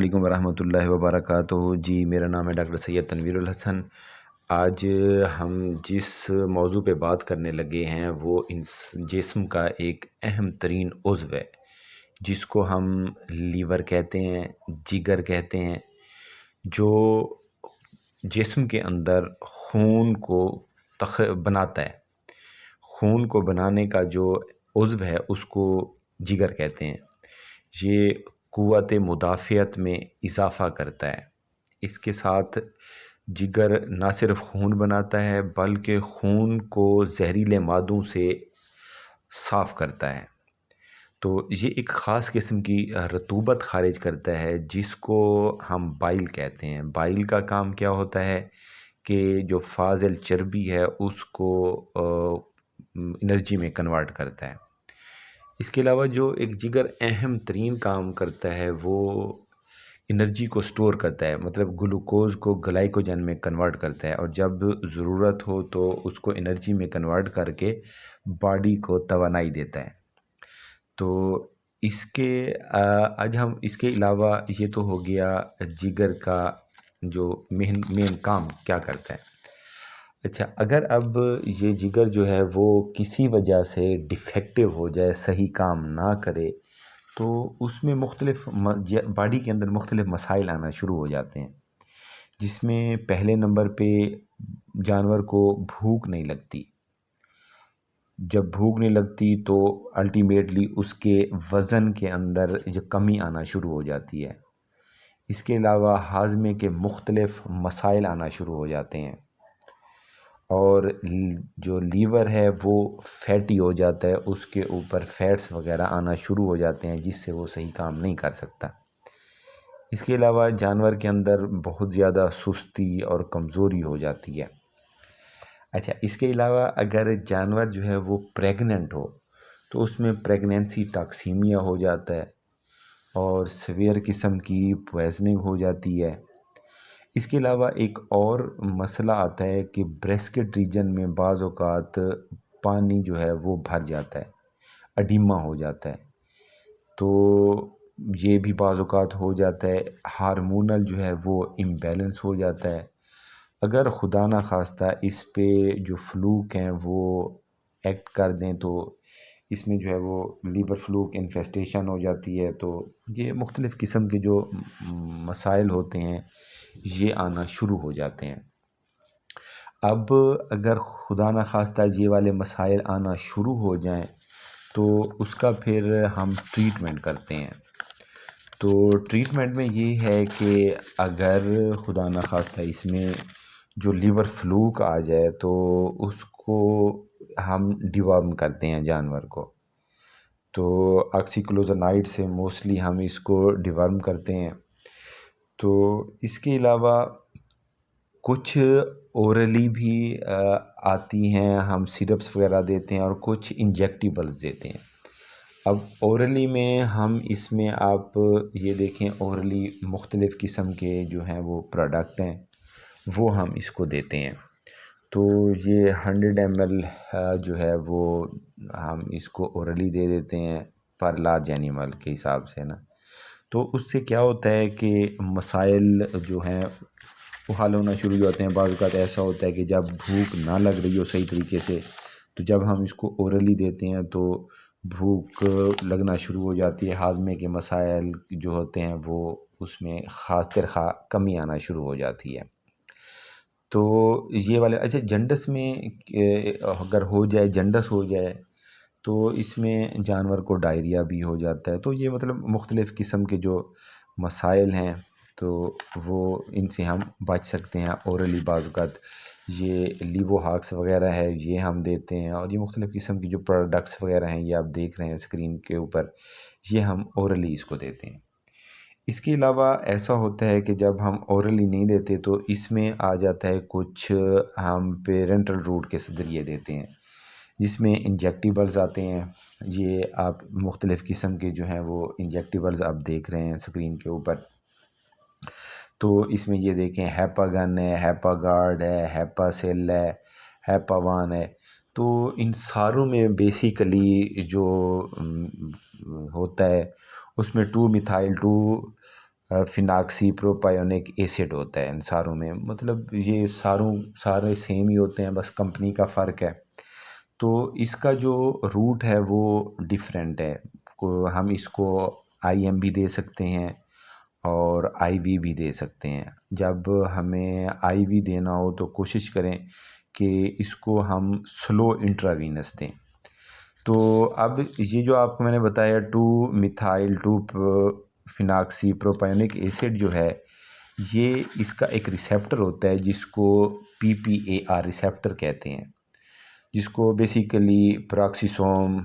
अस्सलामुअलैकुम वरहमतुल्लाहि वबरकातुहू। जी, मेरा नाम है डॉक्टर सैयद तनवीरुल हसन। आज हम जिस मौजू पे बात करने लगे हैं वो जिस्म का एक अहम तरीन उज़्व है, जिसको हम लीवर कहते हैं, जिगर कहते हैं, जो जिस्म के अंदर खून को बनाता है। खून को बनाने का जो उज़्व है उसको जिगर कहते हैं। ये क़ुव्वत मुदाफ़ियत में इज़ाफ़ा करता है। इसके साथ जिगर ना सिर्फ़ खून बनाता है बल्कि खून को ज़हरीले मादों से साफ़ करता है। तो ये एक ख़ास किस्म की रतूबत ख़ारिज करता है जिसको हम बाइल कहते हैं। बाइल का काम क्या होता है कि जो फ़ाज़िल चर्बी है उसको एनर्जी में कन्वर्ट करता है। इसके अलावा जो एक जिगर अहम तरीन काम करता है वो एनर्जी को स्टोर करता है, मतलब ग्लूकोज़ को ग्लाइकोजन में कन्वर्ट करता है, और जब ज़रूरत हो तो उसको एनर्जी में कन्वर्ट करके बॉडी को तवानाई देता है। तो इसके आज हम इसके अलावा ये तो हो गया जिगर का जो मेन काम क्या करता है। अच्छा, अगर अब ये जिगर जो है वो किसी वजह से डिफेक्टिव हो जाए, सही काम ना करे, तो उसमें मुख्तलिफ बॉडी के अंदर मुख्तलिफ मसाइल आना शुरू हो जाते हैं, जिसमें पहले नंबर पे जानवर को भूख नहीं लगती। जब भूख नहीं लगती तो अल्टीमेटली उसके वज़न के अंदर जो कमी आना शुरू हो जाती है। इसके अलावा हाज़मे के मुख्तलिफ मसाइल आना शुरू हो जाते हैं, और जो लीवर है वो फैटी हो जाता है, उसके ऊपर फैट्स वगैरह आना शुरू हो जाते हैं जिससे वो सही काम नहीं कर सकता। इसके अलावा जानवर के अंदर बहुत ज़्यादा सुस्ती और कमज़ोरी हो जाती है। अच्छा, इसके अलावा अगर जानवर जो है वो प्रेग्नेंट हो तो उसमें प्रेगनेंसी टॉक्सीमिया हो जाता है और सीवियर किस्म की पॉइजनिंग हो जाती है। इसके अलावा एक और मसला आता है कि ब्रेस्केट रीजन में बाज़ औक़ात पानी जो है वो भर जाता है, एडिमा हो जाता है। तो ये भी बाज़ औक़ात हो जाता है। हार्मोनल जो है वो इम्बैलेंस हो जाता है। अगर खुदा ना खास्ता इस पे जो फ्लूक हैं वो एक्ट कर दें तो इसमें जो है वो लीवर फ्लूक इन्फेस्टेशन हो जाती है। तो ये मुख्तलिफ़ किस्म के जो मसाइल होते हैं ये आना शुरू हो जाते हैं। अब अगर खुदा ना खास्ता ये वाले मसाइल आना शुरू हो जाएं तो उसका फिर हम ट्रीटमेंट करते हैं। तो ट्रीटमेंट में ये है कि अगर खुदा ना खास्ता इसमें जो लीवर फ्लूक आ जाए तो उसको हम डिवॉर्म करते हैं जानवर को। तो ऑक्सीक्लोज़ोनाइड से मोस्टली हम इसको डिवॉर्म करते हैं। तो इसके अलावा कुछ ओरली भी आती हैं, हम सिरप्स वगैरह देते हैं, और कुछ इंजेक्टिबल्स देते हैं। अब ओरली में हम इसमें आप ये देखें, ओरली मुख्तलिफ़ किस्म के जो हैं वो प्रोडक्ट हैं वो हम इसको देते हैं। तो ये 100 ml जो है वो हम इसको ओरली दे देते हैं पर लार्ज एनिमल के हिसाब से ना। तो उससे क्या होता है कि मसाइल जो हैं वो हल होना शुरू हो जाते हैं। बाज़ औक़ात ऐसा होता है कि जब भूख ना लग रही हो सही तरीके से, तो जब हम इसको ओरली देते हैं तो भूख लगना शुरू हो जाती है। हाज़मे के मसाइल जो होते हैं वो उसमें ख़ास कमी आना शुरू हो जाती है। तो ये वाले अच्छा, जंडस में अगर हो जाए, जंडस हो जाए तो इसमें जानवर को डायरिया भी हो जाता है। तो ये मतलब मुख्तलिफ़ किस्म के जो मसाइल हैं तो वो इनसे हम बच सकते हैं। ओरली बाज़ औक़ात ये लीवोहाक्स वगैरह है ये हम देते हैं, और ये मुख्तलिफ़ किस्म की जो प्रोडक्ट्स वगैरह हैं ये आप देख रहे हैं स्क्रीन के ऊपर, ये हम ओरली इसको देते हैं। इसके अलावा ऐसा होता है कि जब हम ओरली नहीं देते तो इसमें आ जाता है कुछ हम पेरेंटल रूट के ज़रिए देते हैं, जिसमें इंजेक्टिबल्स आते हैं। ये आप मुख्तलिफ़ किस्म के जो हैं वो इंजेक्टिबल्स आप देख रहे हैं स्क्रीन के ऊपर। तो इसमें ये देखें, हैपागन है, हैपागार्ड है, हैपासेल है, हैपावान है। तो इन सारों में बेसिकली जो होता है उसमें 2 मिथाइल 2 फिनाक्सी प्रोपायोनिक एसिड होता है इन सारों में। मतलब ये सारे सेम ही होते हैं, बस कंपनी का फ़र्क है। तो इसका जो रूट है वो डिफरेंट है। हम इसको IM भी दे सकते हैं और IV भी दे सकते हैं। जब हमें IV देना हो तो कोशिश करें कि इसको हम स्लो इंट्रावीनस दें। तो अब ये जो आपको मैंने बताया 2-मिथाइल 2 फिनाक्सी प्रोपायोनिक एसिड जो है, ये इसका एक रिसेप्टर होता है जिसको PPAR रिसेप्टर कहते हैं, जिसको बेसिकली पेरोक्सिसोम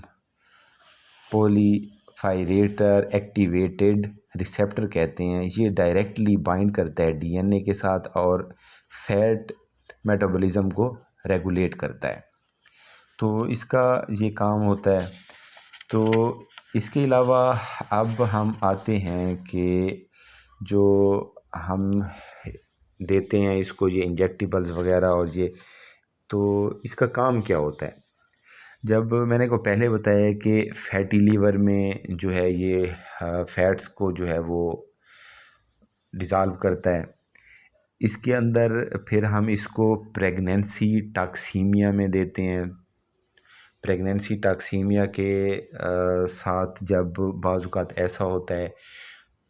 पॉलीपायरेटर एक्टिवेटेड रिसेप्टर कहते हैं। ये डायरेक्टली बाइंड करता है DNA के साथ और फैट मेटाबॉलिज्म को रेगुलेट करता है। तो इसका ये काम होता है। तो इसके अलावा अब हम आते हैं कि जो हम देते हैं इसको, ये इंजेक्टेबल्स वगैरह और ये, तो इसका काम क्या होता है। जब मैंने को पहले बताया कि फैटी लीवर में जो है ये फैट्स को जो है वो डिज़ाल्व करता है, इसके अंदर फिर हम इसको प्रेगनेंसी टॉक्सीमिया में देते हैं। प्रेगनेंसी टॉक्सीमिया के साथ जब बाज़-औक़ात ऐसा होता है,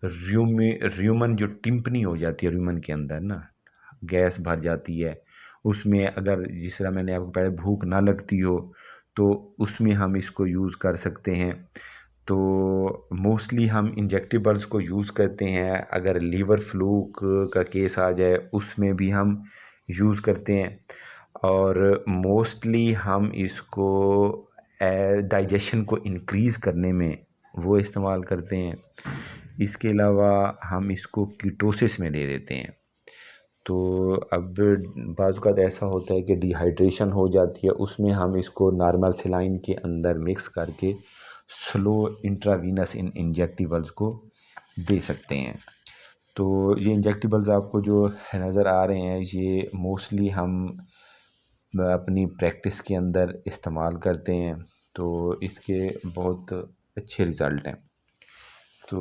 र्यूमन जो टिम्पनी हो जाती है र्यूमन के अंदर ना, गैस भर जाती है उसमें, अगर जिस तरह मैंने आपको पहले भूख ना लगती हो तो उसमें हम इसको यूज़ कर सकते हैं। तो मोस्टली हम इंजेक्टेबल्स को यूज़ करते हैं। अगर लीवर फ्लूक का केस आ जाए उसमें भी हम यूज़ करते हैं, और मोस्टली हम इसको डाइजेशन को इंक्रीज़ करने में वो इस्तेमाल करते हैं। इसके अलावा हम इसको कीटोसिस में दे देते हैं। तो अब बाज़ औक़ात ऐसा होता है कि डिहाइड्रेशन हो जाती है, उसमें हम इसको नॉर्मल सलाइन के अंदर मिक्स करके स्लो इंट्रावीनस इन इंजेक्टेबल्स को दे सकते हैं। तो ये इंजेक्टेबल्स आपको जो नज़र आ रहे हैं, ये मोस्टली हम अपनी प्रैक्टिस के अंदर इस्तेमाल करते हैं, तो इसके बहुत अच्छे रिज़ल्ट हैं। तो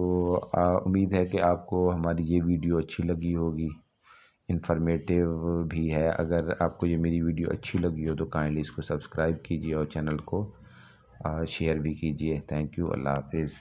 उम्मीद है कि आपको हमारी ये वीडियो अच्छी लगी होगी, इन्फॉर्मेटिव भी है। अगर आपको ये मेरी वीडियो अच्छी लगी हो तो काइंडली इसको सब्सक्राइब कीजिए और चैनल को शेयर भी कीजिए। Thank you. अल्लाह हाफ़िज़।